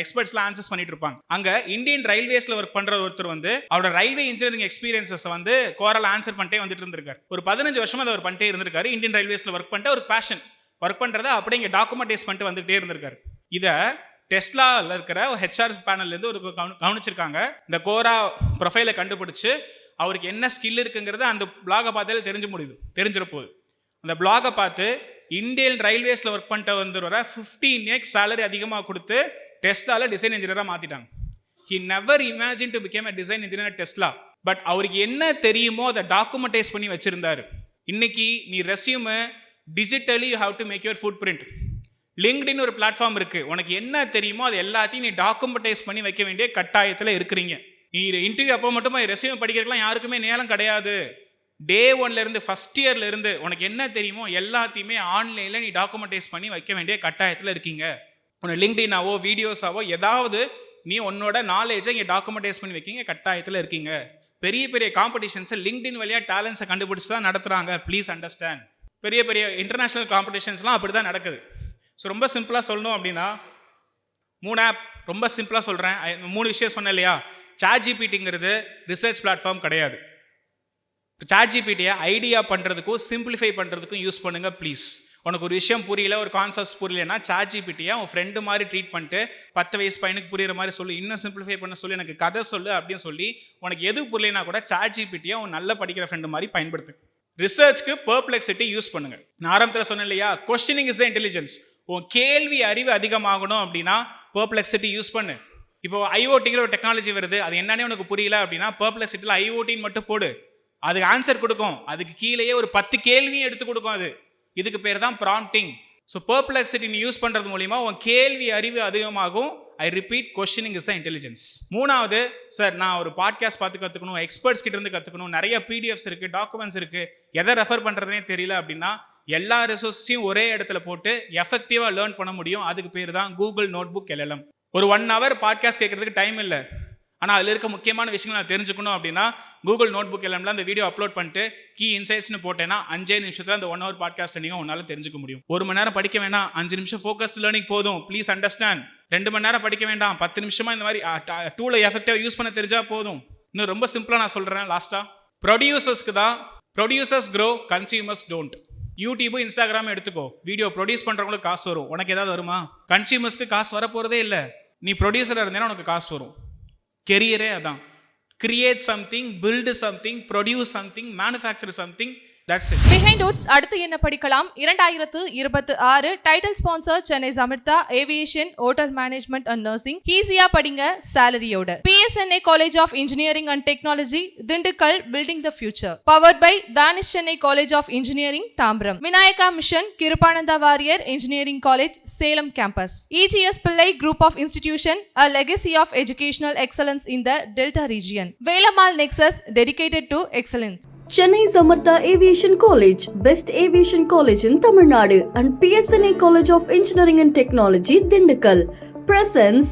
எக்ஸ்பர்ட்ஸ்லாம் ஆன்சர்ஸ் பண்ணிட்டு இருப்பாங்க. அங்கே இந்தியன் ரயில்வேஸில் ஒர்க் பண்ணுற ஒருத்தர் வந்து அவரோட ரயில்வே இன்ஜினியரிங் எக்ஸ்பீரியன்ஸஸ் வந்து கோரால் ஆன்சர் பண்ணிட்டே வந்துட்டு இருந்திருக்காரு. ஒரு 15 வருஷமா அதை அவர் பண்ணிட்டே இருந்திருக்காரு. இந்தியன் ரயில்வேஸில் ஒர்க் பண்ணிட்டு ஒரு பேஷன், ஒர்க் பண்ணுறதை அப்படியே இங்கே டாக்குமெண்டைஸ் பண்ணிட்டு வந்துகிட்டே இருந்திருக்காரு. இதை டெஸ்லாவில் இருக்கிற ஹெச்ஆர் பேனல்லேருந்து ஒரு கவனிச்சிருக்காங்க. இந்த கோரா ப்ரொஃபைலை கண்டுபிடிச்சு அவருக்கு என்ன ஸ்கில் இருக்குங்கிறது அந்த பிளாகை பார்த்தாலே தெரிஞ்சிட போகுது. அந்த பிளாகை பார்த்து இந்தியன் ரயில்வேஸில் ஒர்க் பண்ணிட்டு வந்துடுற 15x சேலரி அதிகமாக கொடுத்து டெஸ்லாவில் டிசைன் இன்ஜினியராக மாற்றிட்டாங்க. He never imagine to become a design engineer Tesla. But அவருக்கு என்ன தெரியுமோ அதை டாக்குமெண்டைஸ் பண்ணி வச்சிருந்தாரு. இன்னைக்கு நீ ரெஸ்யூமை digitally you have to make your foot print. LinkedIn ஒரு பிளாட்ஃபார்ம் இருக்கு, உனக்கு என்ன தெரியுமோ அது எல்லாத்தையும் நீ டாக்குமெண்டைஸ் பண்ணி வைக்க வேண்டிய கட்டாயத்தில் இருக்கிறீங்க. நீ இன்டர்வியூ அப்போ மட்டுமா ரெஸ்யூம் படிக்கிறதுலாம் யாருக்குமே நேரம் கிடையாது. டே 1ல இருந்து ஃபர்ஸ்ட் இயர்ல இருந்து உனக்கு என்ன தெரியுமோ எல்லாத்தையுமே ஆன்லைனில் நீ டாக்குமெண்டைஸ் பண்ணி வைக்க வேண்டிய கட்டாயத்தில் இருக்கீங்க. உனக்கு லிங்க்டினாவோ வீடியோஸாவோ ஏதாவது நீ உன்னோட நாலேஜை இங்கே டாக்குமெண்டைஸ் பண்ணி வைக்கிங்க கட்டாயத்தில் இருக்கீங்க. பெரிய பெரிய காம்படிஷன்ஸை லிங்க்டின் வழியாக டேலண்ட்ஸை கண்டுபிடிச்சி தான் நடத்துகிறாங்க. Please understand. பெரிய பெரிய இன்டர்நேஷ்னல் காம்படிஷன்ஸ்லாம் அப்படி தான் நடக்குது. ஸோ ரொம்ப சிம்பிளாக சொல்லணும் அப்படின்னா 3 ஆப் ரொம்ப சிம்பிளாக சொல்கிறேன். 3 விஷயம் சொன்னேன் இல்லையா. ChatGPTங்கிறது ரிசர்ச் பிளாட்ஃபார்ம் கிடையாது. ChatGPTயை ஐடியா பண்ணுறதுக்கும் சிம்பிளிஃபை பண்ணுறதுக்கும் யூஸ் பண்ணுங்கள் ப்ளீஸ். உனக்கு ஒரு விஷயம் புரியல, ஒரு கான்செப்ட் புரியலன்னா ChatGPTயை உன் ஃப்ரெண்டு மாதிரி ட்ரீட் பண்ணிட்டு 10 வயசு பையனுக்கு புரியுற மாதிரி சொல்லி, இன்னும் சிம்பிளிஃபை பண்ண சொல்லி, எனக்கு கதை சொல்லு அப்படின்னு சொல்லி, உனக்கு எது புரியலைன்னா கூட ChatGPTயை உன் நல்ல படிக்கிற ஃப்ரெண்டு மாதிரி பயன்படுத்து. ரிசர்ச்க்கு பெர்ப்ளெக்சிட்டி யூஸ் பண்ணுங்க. நான் ஆரம்பத்தில் சொன்னேன் இல்லையா, கொஸ்டினிங் இஸ் த இன்டெலிஜென்ஸ். உன் கேள்வி அறிவு அதிகமாகணும் அப்படின்னா பெர்ப்ளெக்சிட்டி யூஸ் பண்ணு. இப்போ ஐஓடிங்கிற ஒரு டெக்னாலஜி வருது, அது என்னன்னே உனக்கு புரியல அப்படின்னா பெர்ப்ளெக்சிட்டியில் ஐஓடின்னு மட்டும் போடு, அதுக்கு ஆன்சர் கொடுக்கும். அதுக்கு கீழேயே ஒரு 10 கேள்வியும் எடுத்து கொடுக்கும். அது இதுக்கு பேர் தான் ப்ராம்ப்டிங். ஸோ பெர்ப்ளெக்சிட்டி நீ யூஸ் பண்ணுறது மூலிமா உன் கேள்வி அறிவு அதிகமாகும். I repeat, questioning is the intelligence. 3வது, சார் நான் ஒரு பாட்காஸ்ட் பார்த்து கற்றுக்கணும், எக்ஸ்பர்ட்ஸ் கிட்ட இருந்து கற்றுக்கணும், நிறைய பிடிஎஃப்ஸ் இருக்குது, டாக்குமெண்ட்ஸ் இருக்குது, எதை ரெஃபர் பண்ணுறதுனே தெரியல அப்படின்னா எல்லா ரிசோர்ஸையும் ஒரே இடத்துல போட்டு எஃபெக்டிவாக லேர்ன் பண்ண முடியும். அதுக்கு பேர் தான் கூகுள் நோட்புக் LLM. ஒரு 1 hour பாட்காஸ்ட் கேட்கறதுக்கு டைம் இல்லை, ஆனால் அதில் இருக்க முக்கியமான விஷயங்கள் நான் தெரிஞ்சுக்கணும் அப்படின்னா கூகுள் நோட்புக் LLMல அந்த வீடியோ அப்லோட் பண்ணிட்டு கீ இன்சைட்ஸ்னு போட்டேன்னா 5 நிமிஷத்தில் அந்த 1 hour பாட்காஸ்ட் நீங்கள் உன்னால் தெரிஞ்சுக்க முடியும். 1 மணி நேரம் படிக்க வேண்டாம், 5 நிமிஷம் ஃபோக்கஸ்ட் லேர்னிங் போதும். Please understand. 2 மணி நேரம் படிக்க வேண்டாம், 10 நிமிஷமா இந்த மாதிரி டூலை எஃபெக்டிவாக யூஸ் பண்ண தெரிஞ்சா போதும். இன்னும் ரொம்ப சிம்பிளாக நான் சொல்கிறேன் லாஸ்ட்டாக, ப்ரொடியூசர்ஸ்க்கு தான் producers grow, consumers don't. YouTube, Instagram எடுத்துக்கோ, வீடியோ ப்ரொடியூஸ் பண்ணுறவங்களுக்கு காசு வரும், உனக்கு ஏதாவது வருமா? கன்சியூமர்ஸ்க்கு காசு வர போகிறதே இல்லை. நீ ப்ரொடியூசராக இருந்தேன்னா உனக்கு காசு வரும். கெரியரே அதான். Create something, build something, produce something, manufacture something. That's it. Behind Notes அடுத்து என்ன படிக்கலாம் 2026 title sponsor Chennai Samartha aviation hotel management and nursing. ஈஸியா படிங்க சாலரியோட. PSNA college of engineering and technology Dindigul, building the future. Powered by Dhanish Chennai college of engineering Tambaram. Vinayaka mission Kirupananda Variyar engineering college Salem campus. EGS Pillai group of institution, a legacy of educational excellence in the Delta region. Velamal Nexus dedicated to excellence. Chennai Samartha Aviation College, best aviation college in Tamil Nadu, and PSNA College of Engineering and Technology, Dindikkal. Presents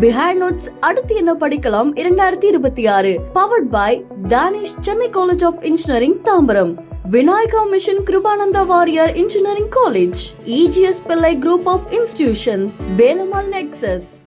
Behind Notes அடுத்து என்ன படிக்கலாம் 2026. Powered by Danish Chennai College of Engineering, Tambaram. Vinayaka Mission Kripananda Warrior Engineering College. EGS Pillai Group of Institutions. Velamal Nexus.